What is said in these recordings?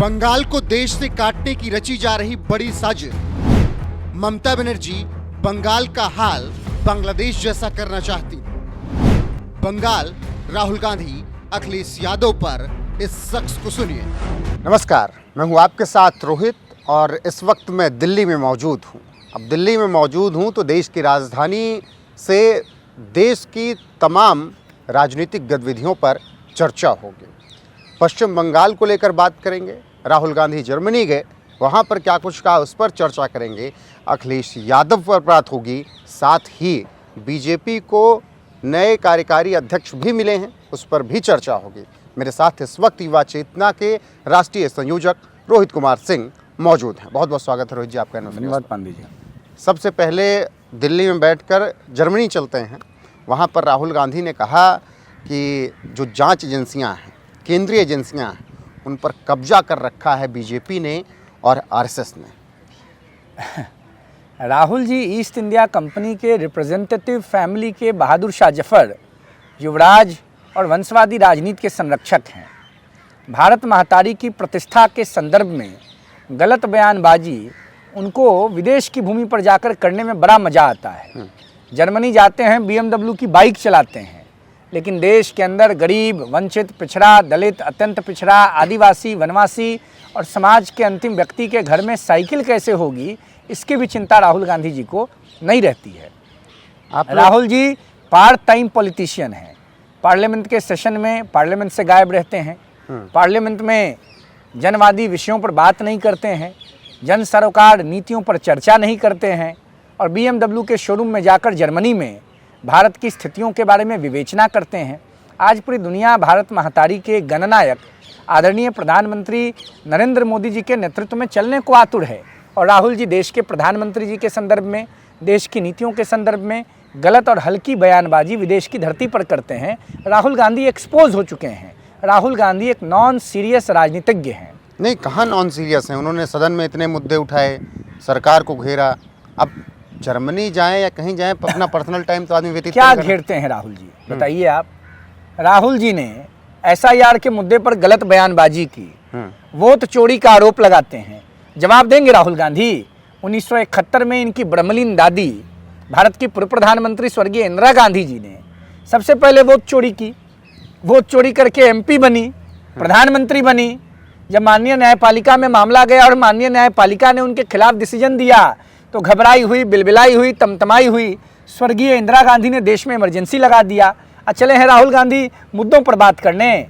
बंगाल को देश से काटने की रची जा रही बड़ी साजिश। ममता बनर्जी बंगाल का हाल बांग्लादेश जैसा करना चाहती। बंगाल, राहुल गांधी, अखिलेश यादव पर इस शख्स को सुनिए। नमस्कार, मैं हूं आपके साथ रोहित और इस वक्त मैं दिल्ली में मौजूद हूं। अब दिल्ली में मौजूद हूं तो देश की राजधानी से देश की तमाम राजनीतिक गतिविधियों पर चर्चा होगी। पश्चिम बंगाल को लेकर बात करेंगे, राहुल गांधी जर्मनी गए, वहाँ पर क्या कुछ कहा उस पर चर्चा करेंगे, अखिलेश यादव पर बात होगी, साथ ही बीजेपी को नए कार्यकारी अध्यक्ष भी मिले हैं, उस पर भी चर्चा होगी। मेरे साथ इस वक्त युवा चेतना के राष्ट्रीय संयोजक रोहित कुमार सिंह मौजूद हैं। बहुत बहुत स्वागत है रोहित जी आपका। धन्यवाद पांडे जी। सबसे पहले दिल्ली में बैठकर जर्मनी चलते हैं। वहाँ पर राहुल गांधी ने कहा कि जो जांच एजेंसियाँ हैं, केंद्रीय एजेंसियाँ हैं, उन पर कब्जा कर रखा है बीजेपी ने और आरएसएस ने। Rahul ji east India company के रिप्रेजेंटेटिव फैमिली के बहादुर शाह जफर, युवराज और वंशवादी राजनीति के संरक्षक हैं। भारत महतारी की प्रतिष्ठा के संदर्भ में गलत बयानबाजी उनको विदेश की भूमि पर जाकर करने में बड़ा मज़ा आता है। जर्मनी जाते हैं, BMW की बाइक चलाते हैं, लेकिन देश के अंदर गरीब, वंचित, पिछड़ा, दलित, अत्यंत पिछड़ा, आदिवासी, वनवासी और समाज के अंतिम व्यक्ति के घर में साइकिल कैसे होगी, इसकी भी चिंता राहुल गांधी जी को नहीं रहती है। Rahul ji part time politician हैं। पार्लियामेंट के सेशन में पार्लियामेंट से गायब रहते हैं। पार्लियामेंट में जनवादी विषयों पर बात नहीं करते हैं, जन सरोकार नीतियों पर चर्चा नहीं करते हैं और BMW के शोरूम में जाकर जर्मनी में भारत की स्थितियों के बारे में विवेचना करते हैं। आज पूरी दुनिया भारत महतारी के गणनायक आदरणीय प्रधानमंत्री नरेंद्र मोदी जी के नेतृत्व में चलने को आतुर है और राहुल जी देश के प्रधानमंत्री जी के संदर्भ में, देश की नीतियों के संदर्भ में गलत और हल्की बयानबाजी विदेश की धरती पर करते हैं। राहुल गांधी एक्सपोज हो चुके हैं। राहुल गांधी एक नॉन सीरियस राजनीतिज्ञ हैं। नहीं, कहाँ नॉन सीरियस हैं? उन्होंने सदन में इतने मुद्दे उठाए, सरकार को घेरा। अब जर्मनी जाएं या कहीं जाएं, अपना पर्सनल टाइम तो आदमी व्यतीत क्या घेरते हैं राहुल जी, बताइए आप। राहुल जी ने SIR के मुद्दे पर गलत बयानबाजी की, वोट चोरी का आरोप लगाते हैं। जवाब देंगे राहुल गांधी? 1971 में इनकी ब्रह्मलीन दादी, भारत की पूर्व प्रधानमंत्री स्वर्गीय इंदिरा गांधी जी ने सबसे पहले वोट चोरी की। वोट चोरी करके MP बनी, प्रधानमंत्री बनी। जब माननीय न्यायपालिका में मामला गया और माननीय न्यायपालिका ने उनके खिलाफ डिसीजन दिया तो घबराई हुई, बिलबिलाई हुई, तमतमाई हुई। स्वर्गीय इंदिरा गांधी ने देश में इमरजेंसी लगा दिया। चले हैं राहुल गांधी मुद्दों पर बात करने।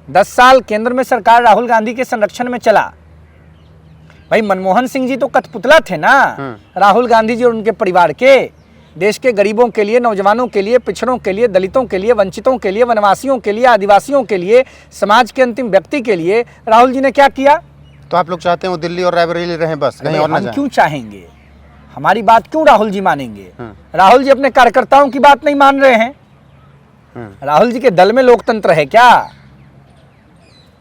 10 साल केंद्र में सरकार राहुल गांधी के संरक्षण में चला। भाई मनमोहन सिंह जी तो कठपुतला थे ना, राहुल गांधी जी और उनके परिवार के। देश के गरीबों के लिए, नौजवानों के लिए, पिछड़ों के लिए, दलितों के लिए, वंचितों के लिए, वनवासियों के लिए, आदिवासियों के लिए, समाज के अंतिम व्यक्ति के लिए राहुल जी ने क्या किया? तो आप लोग चाहते हैं वो दिल्ली और रायबरेली रहें, बस कहीं और ना जाएं? हम क्यों चाहेंगे? हमारी बात क्यों राहुल जी मानेंगे? राहुल जी अपने कार्यकर्ताओं की बात नहीं मान रहे हैं। राहुल जी के दल में लोकतंत्र है क्या?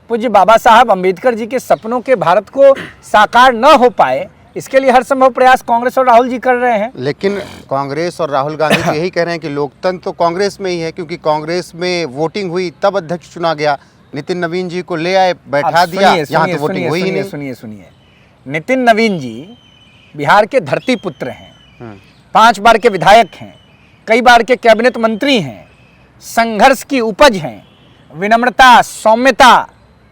पूज्य बाबा साहब अंबेडकर जी के सपनों के भारत को साकार न हो पाए, इसके लिए हर संभव प्रयास कांग्रेस और राहुल जी कर रहे हैं। लेकिन कांग्रेस और राहुल गांधी तो यही कह रहे हैं कि लोकतंत्र तो कांग्रेस में ही है, क्योंकि कांग्रेस में वोटिंग हुई तब अध्यक्ष चुना गया। नितिन नवीन जी को ले आए, बैठा दिया, यहाँ तो वोटिंग हुई ही नहीं। सुनिए, नितिन नवीन जी बिहार के धरती पुत्र हैं, 5 बार के विधायक हैं, कई बार के कैबिनेट मंत्री हैं, संघर्ष की उपज हैं, विनम्रता, सौम्यता,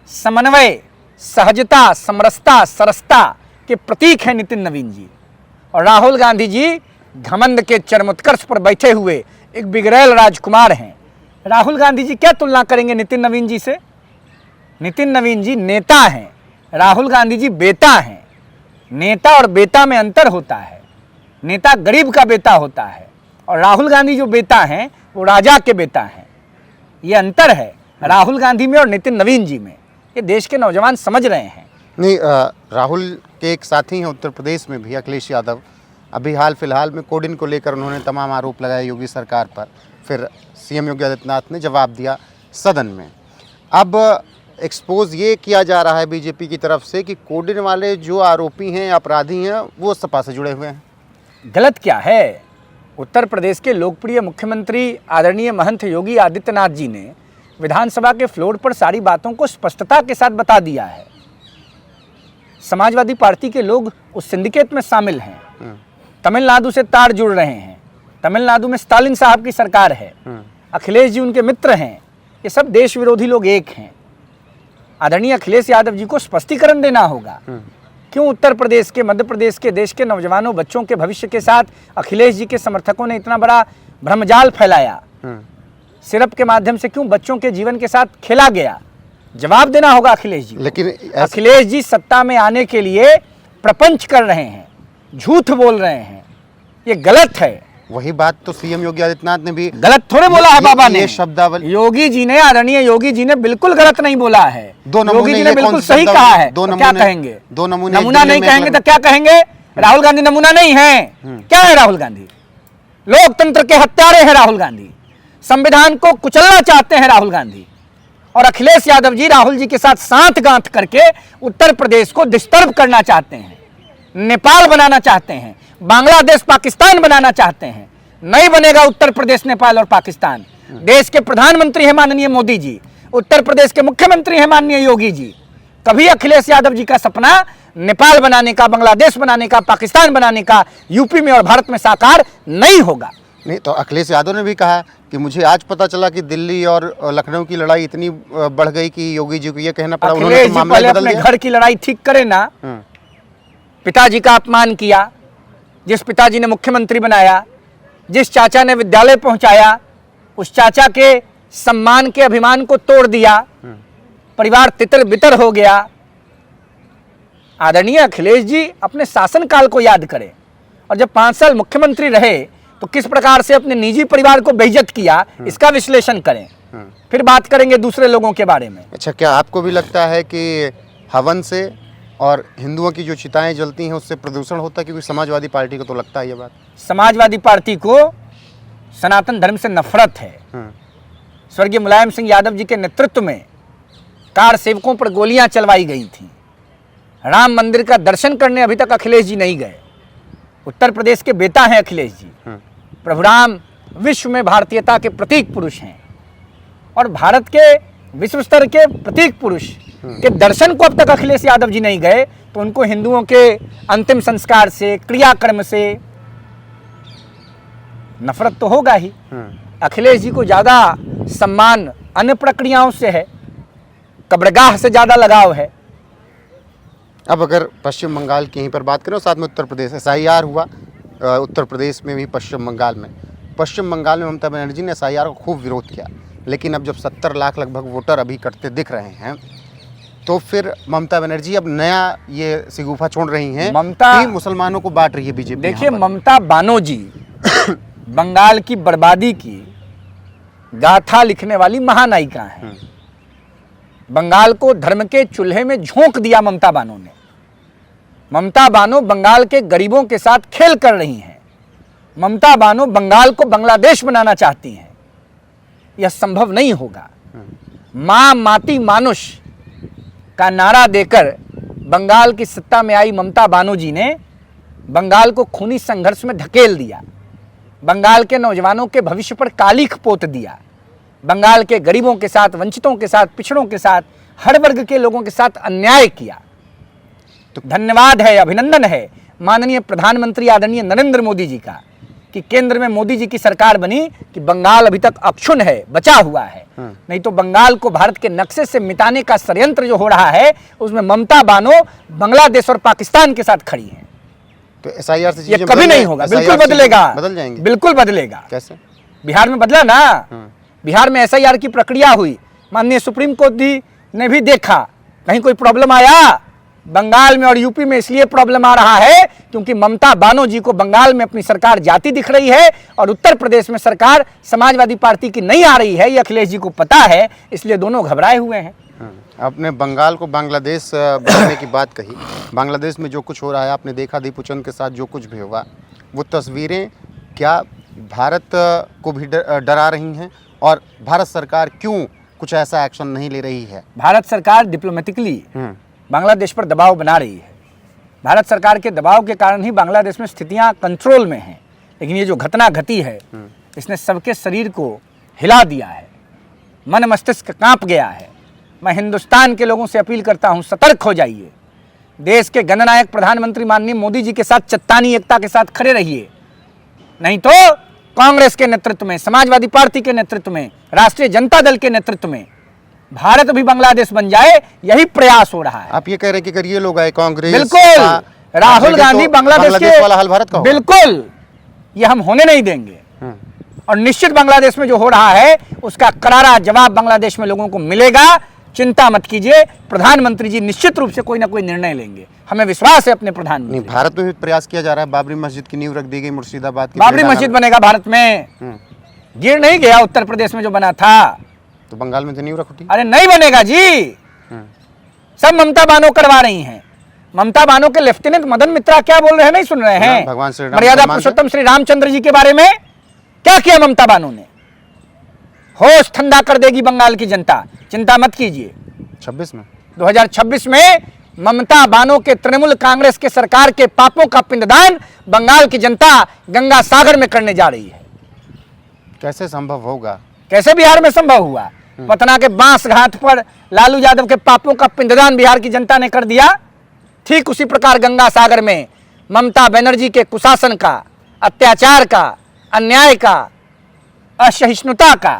समन्वय, सहजता, समरसता, सरसता के प्रतीक हैं नितिन नवीन जी। और राहुल गांधी जी घमंड के चरमोत्कर्ष पर बैठे हुए एक बिगड़ैल राजकुमार हैं। राहुल गांधी जी क्या तुलना करेंगे नितिन नवीन जी से? नितिन नवीन जी नेता हैं, राहुल गांधी जी बेटा हैं। नेता और बेटा में अंतर होता है। नेता गरीब का बेटा होता है और राहुल गांधी जो बेटा हैं वो राजा के बेटा हैं। ये अंतर है राहुल गांधी में और नितिन नवीन जी में। ये देश के नौजवान समझ रहे हैं। नहीं, राहुल के एक साथी हैं उत्तर प्रदेश में भी, अखिलेश यादव। अभी हाल फिलहाल में कोडिन को लेकर उन्होंने तमाम आरोप लगाए योगी सरकार पर। फिर CM योगी आदित्यनाथ ने जवाब दिया सदन में। अब एक्सपोज ये किया जा रहा है बीजेपी की तरफ से कि कोडिन वाले जो आरोपी हैं, अपराधी हैं, वो सपा से जुड़े हुए हैं। गलत क्या है? उत्तर प्रदेश के लोकप्रिय मुख्यमंत्री आदरणीय महंत योगी आदित्यनाथ जी ने विधानसभा के फ्लोर पर सारी बातों को स्पष्टता के साथ बता दिया है। समाजवादी पार्टी के लोग उस सिंडिकेट में शामिल हैं। तमिलनाडु से तार जुड़ रहे हैं, तमिलनाडु में स्टालिन साहब की सरकार है, अखिलेश जी उनके मित्र हैं। ये सब देश विरोधी लोग एक हैं। आदरणीय अखिलेश यादव जी को स्पष्टीकरण देना होगा, क्यों उत्तर प्रदेश के, मध्य प्रदेश के, देश के नौजवानों बच्चों के भविष्य के साथ अखिलेश जी के समर्थकों ने इतना बड़ा भ्रमजाल फैलाया। सिरप के माध्यम से क्यों बच्चों के जीवन के साथ खेला गया, जवाब देना होगा अखिलेश जी। लेकिन अखिलेश जी सत्ता में आने के लिए प्रपंच कर रहे हैं, झूठ बोल रहे हैं, ये गलत है। वही बात तो सीएम योगी आदित्यनाथ ने भी गलत थोड़े बोला है बाबा ने। ये शब्दावली योगी जी ने, आदरणीय योगी जी ने बिल्कुल गलत नहीं बोला है। योगी जी ने बिल्कुल सही कहा है। क्या कहेंगे? नमूना नहीं कहेंगे तो क्या कहेंगे? राहुल गांधी नमूना नहीं है। क्या है राहुल गांधी? लोकतंत्र के हत्यारे हैं राहुल गांधी, संविधान को कुचलना चाहते हैं राहुल गांधी। और अखिलेश यादव जी राहुल जी के साथ सांठ गांठ करके उत्तर प्रदेश को डिस्टर्ब करना चाहते हैं, नेपाल बनाना चाहते हैं, बांग्लादेश पाकिस्तान बनाना चाहते हैं। नहीं बनेगा उत्तर प्रदेश नेपाल और पाकिस्तान। देश के प्रधानमंत्री हैं माननीय मोदी जी, उत्तर प्रदेश के मुख्यमंत्री हैं माननीय योगी जी। कभी अखिलेश यादव जी का सपना नेपाल बनाने का, बांग्लादेश बनाने का, पाकिस्तान बनाने का यूपी में और भारत में साकार नहीं होगा। नहीं तो अखिलेश यादव ने भी कहा कि मुझे आज पता चला कि दिल्ली और लखनऊ की लड़ाई इतनी बढ़ गई कि योगी जी को ये कहना पड़ा। उन्होंने अखिलेश तो जी मामला पहले बदल अपने दिया। घर की लड़ाई ठीक करे ना। पिताजी का अपमान किया, जिस पिताजी ने मुख्यमंत्री बनाया, जिस चाचा ने विद्यालय पहुंचाया, उस चाचा के सम्मान के अभिमान को तोड़ दिया, परिवार तितर बितर हो गया। आदरणीय अखिलेश जी अपने शासनकाल को याद करें, और जब 5 साल मुख्यमंत्री रहे तो किस प्रकार से अपने निजी परिवार को बेइज्जत किया, इसका विश्लेषण करें, फिर बात करेंगे दूसरे लोगों के बारे में। अच्छा, क्या आपको भी लगता है कि हवन से और हिंदुओं की जो चिताएं जलती हैं उससे प्रदूषण होता है? क्योंकि समाजवादी पार्टी को तो लगता है ये बात। समाजवादी पार्टी को सनातन धर्म से नफरत है। स्वर्गीय मुलायम सिंह यादव जी के नेतृत्व में कार सेवकों पर गोलियां चलवाई गई थी। राम मंदिर का दर्शन करने अभी तक अखिलेश जी नहीं गए। उत्तर प्रदेश के बेटा हैं अखिलेश जी। प्रभु राम विश्व में भारतीयता के प्रतीक पुरुष हैं, और भारत के विश्व स्तर के प्रतीक पुरुष के दर्शन को अब तक अखिलेश यादव जी नहीं गए, तो उनको हिंदुओं के अंतिम संस्कार से, क्रियाकर्म से नफरत तो होगा ही। अखिलेश जी को ज्यादा सम्मान अन्य प्रक्रियाओं से है, कब्रगाह से ज्यादा लगाव है। अब अगर पश्चिम बंगाल की यहीं पर बात करें और साथ में उत्तर प्रदेश, SIR हुआ उत्तर प्रदेश में भी, पश्चिम बंगाल में ममता बनर्जी ने SIR का खूब विरोध किया। लेकिन अब जब 70 लाख लगभग वोटर अभी कटते दिख रहे हैं, तो फिर ममता बनर्जी अब नया ये सिगुफा छोड़ रही हैं कि मुसलमानों को बांट रही है बीजेपी। देखिए, ममता बानर्जी बंगाल की बर्बादी की गाथा लिखने वाली महानायिका हैं। बंगाल को धर्म के चूल्हे में झोंक दिया ममता बानो ने। ममता बानो बंगाल के गरीबों के साथ खेल कर रही हैं। ममता बानो बंगाल को बांग्लादेश बनाना चाहती हैं। यह संभव नहीं होगा। मां माटी मानुष का नारा देकर बंगाल की सत्ता में आई ममता बानर्जी ने बंगाल को खूनी संघर्ष में धकेल दिया। बंगाल के नौजवानों के भविष्य पर कालिख पोत दिया। बंगाल के गरीबों के साथ, वंचितों के साथ, पिछड़ों के साथ, हर वर्ग के लोगों के साथ अन्याय किया। तो धन्यवाद है, अभिनंदन है माननीय प्रधानमंत्री आदरणीय नरेंद्र मोदी जी का कि केंद्र में मोदी जी की सरकार बनी कि बंगाल अभी तक अक्षुण्ण है, बचा हुआ है। नहीं तो बंगाल को भारत के नक्शे से मिटाने का षड्यंत्र जो हो रहा है, उसमें ममता बानो बांग्लादेश और पाकिस्तान के साथ खड़ी है। तो SIR से ये कभी नहीं होगा। बिल्कुल बदलेगा, बदल जाएंगे, बिल्कुल बदलेगा। कैसे? बिहार में बदला ना। बिहार में SIR की प्रक्रिया हुई, माननीय सुप्रीम कोर्ट ने भी देखा, कहीं कोई प्रॉब्लम आया? बंगाल में और यूपी में इसलिए प्रॉब्लम आ रहा है क्योंकि ममता बानर्जी को बंगाल में अपनी सरकार जाती दिख रही है और उत्तर प्रदेश में सरकार समाजवादी पार्टी की नहीं आ रही है। ये अखिलेश जी को पता है, इसलिए दोनों घबराए हुए हैं। आपने बंगाल को बांग्लादेश बनाने की बात कही। बांग्लादेश में जो कुछ हो रहा है, आपने देखा दीपचंद के साथ जो कुछ भी हुआ, वो तस्वीरें क्या भारत को भी डरा रही हैं? और भारत सरकार क्यों कुछ ऐसा एक्शन नहीं ले रही है? भारत सरकार डिप्लोमेटिकली बांग्लादेश पर दबाव बना रही है। भारत सरकार के दबाव के कारण ही बांग्लादेश में स्थितियां कंट्रोल में हैं। लेकिन ये जो घटना घटी है, इसने सबके शरीर को हिला दिया है, मन मस्तिष्क कांप गया है। मैं हिंदुस्तान के लोगों से अपील करता हूं, सतर्क हो जाइए। देश के जननायक प्रधानमंत्री माननीय मोदी जी के साथ चट्टानी एकता के साथ खड़े रहिए, नहीं तो कांग्रेस के नेतृत्व में, समाजवादी पार्टी के नेतृत्व में, राष्ट्रीय जनता दल के नेतृत्व में भारत भी बांग्लादेश बन जाए, यही प्रयास हो रहा है। आप ये कह रहे हैं कि अगर ये लोग आए कांग्रेस, बिल्कुल राहुल गांधी बांग्लादेश वाला हाल भारत का होगा। बिल्कुल ये हम होने नहीं देंगे और निश्चित बांग्लादेश में जो हो रहा है उसका करारा जवाब बांग्लादेश में लोगों को मिलेगा। चिंता मत कीजिए, प्रधानमंत्री जी निश्चित रूप से कोई ना कोई निर्णय लेंगे, हमें विश्वास है अपने प्रधानमंत्री। भारत में भी प्रयास किया जा रहा है, बाबरी मस्जिद की नींव रख दी गई मुर्शिदाबाद की। बाबरी मस्जिद बनेगा भारत में, गिर नहीं गया उत्तर प्रदेश में जो बना था, तो बंगाल में तो नींव रख उठी। अरे नहीं बनेगा जी, सब ममता बानो करवा रही हैं। ममता बानो के लेफ्टिनेंट मदन मित्रा क्या बोल रहे हैं, नहीं सुन रहे हैं? भगवान श्री राम, मर्यादा पुरुषोत्तम श्री रामचंद्र जी के बारे में क्या किया ममता बानो ने? होश ठंडा कर देगी बंगाल की जनता, चिंता मत कीजिए। 2026 में ममता बानो के तृणमूल कांग्रेस के सरकार के पापों का पिंडदान बंगाल की जनता गंगा सागर में करने जा रही है। कैसे संभव होगा? कैसे बिहार में संभव हुआ? पटना के बांस घाट पर लालू यादव के पापों का पिंडदान बिहार की जनता ने कर दिया। ठीक उसी प्रकार गंगा सागर में ममता बनर्जी के कुशासन का, अत्याचार का, अन्याय का, असहिष्णुता का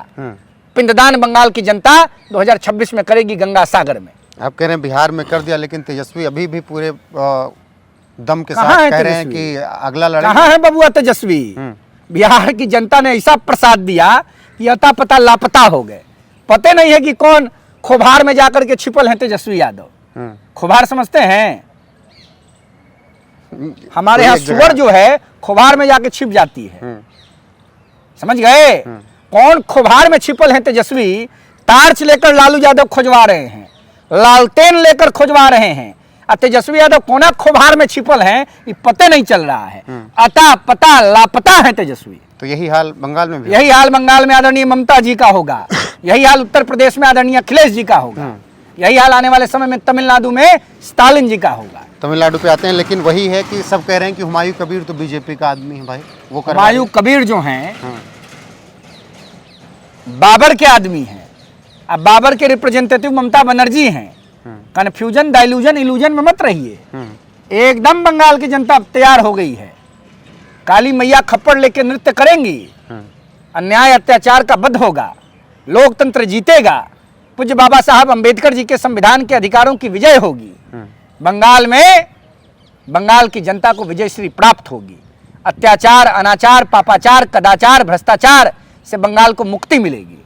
पिंडदान बंगाल की जनता 2026 में करेगी गंगा सागर में। आप कह रहे हैं बिहार में कर दिया, लेकिन तेजस्वी अभी भी पूरे दम के साथ कह रहे हैं कि अगला लड़ाई। कहाँ है बबुआ तेजस्वी? बिहार की जनता ने ऐसा प्रसाद दिया कि अता पता लापता हो गए, पते नहीं है कि कौन खोभार में जाकर के छिपल है तेजस्वी यादव। खोभार समझते हैं? हमारे यहाँ सुअर जो है खोभार में जाके छिप जाती है, समझ गए? कौन खोभार में छिपल है तेजस्वी? टार्च लेकर लालू यादव खोजवा रहे हैं, लालटेन लेकर खोजवा रहे हैं, और तेजस्वी यादव कोना खोभार में छिपल हैं ये पते नहीं चल रहा है। अता पता लापता है तेजस्वी। तो यही हाल बंगाल में भी, यही हाल बंगाल में आदरणीय ममता जी का होगा, यही हाल उत्तर प्रदेश में आदरणीय अखिलेश जी का होगा, यही हाल आने वाले समय में तमिलनाडु में स्टालिन जी का होगा। तमिलनाडु पे आते हैं, लेकिन वही है कि सब कह रहे हैं कि हुमायूं कबीर तो बीजेपी का आदमी है भाई, वो हुमायूं कबीर जो हैं बाबर के आदमी हैं, अब बाबर के रिप्रेजेंटेटिव ममता बनर्जी हैं। कन्फ्यूजन, डाइल्यूजन, इल्यूजन में मत रहिए। एकदम बंगाल की जनता तैयार हो गई है, काली मैया खप्पड़ लेके नृत्य करेंगी, अन्याय अत्याचार का वध होगा, लोकतंत्र जीतेगा, पूज्य बाबा साहब अंबेडकर जी के संविधान के अधिकारों की विजय होगी। बंगाल में बंगाल की जनता को विजयश्री प्राप्त होगी। अत्याचार, अनाचार, पापाचार, कदाचार, भ्रष्टाचार से बंगाल को मुक्ति मिलेगी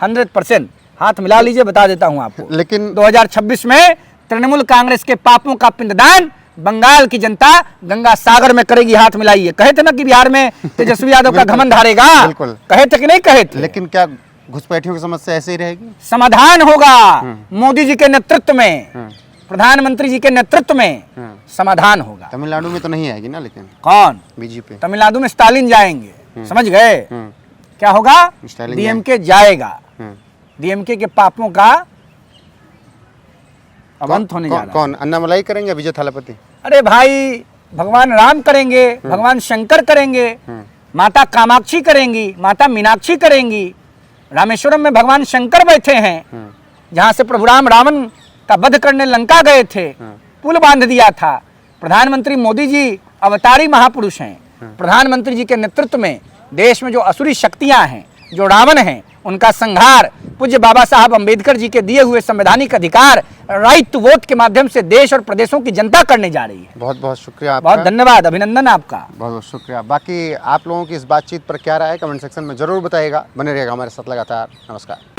100%। हाथ मिला लीजिए, बता देता हूं आपको। लेकिन 2026 में तृणमूल कांग्रेस के पापों का पिंडदान बंगाल की जनता गंगा सागर में करेगी। हाथ मिलाइए। कहे थे ना कि बिहार में तेजस्वी यादव का घमंड हारेगा, कहे थे कि नहीं कहे थे? लेकिन क्या घुसपैठियों की समस्या ऐसे ही रहेगी? समाधान होगा मोदी जी के नेतृत्व में, प्रधानमंत्री जी के नेतृत्व में समाधान होगा। तमिलनाडु में तो नहीं आएगी ना, लेकिन कौन? बीजेपी। तमिलनाडु में स्टालिन जाएंगे, समझ गए? क्या होगा? डीएमके जाएगा, डीएमके के पापों का अवंत होने जा रहा है। कौन? अन्नामलाई करेंगे या विजय थालापति? अरे भाई, भगवान राम करेंगे, भगवान शंकर करेंगे, माता कामाक्षी करेंगी, माता मीनाक्षी करेंगी। रामेश्वरम में भगवान शंकर बैठे हैं, जहां से प्रभु राम रावण का वध करने लंका गए थे, पुल बांध दिया था। प्रधानमंत्री मोदी जी अवतारी महापुरुष हैं। प्रधानमंत्री जी के नेतृत्व में देश में जो असुरी शक्तियां हैं, जो रावण हैं, उनका संहार पूज्य बाबा साहब अंबेडकर जी के दिए हुए संवैधानिक अधिकार राइट टू वोट के माध्यम से देश और प्रदेशों की जनता करने जा रही है। बहुत बहुत शुक्रिया आपका। बहुत धन्यवाद, अभिनंदन आपका। बहुत बहुत शुक्रिया। बाकी आप लोगों की इस बातचीत पर क्या राय है कमेंट सेक्शन में जरूर बताइएगा। बने रहिएगा हमारे साथ लगातार। नमस्कार।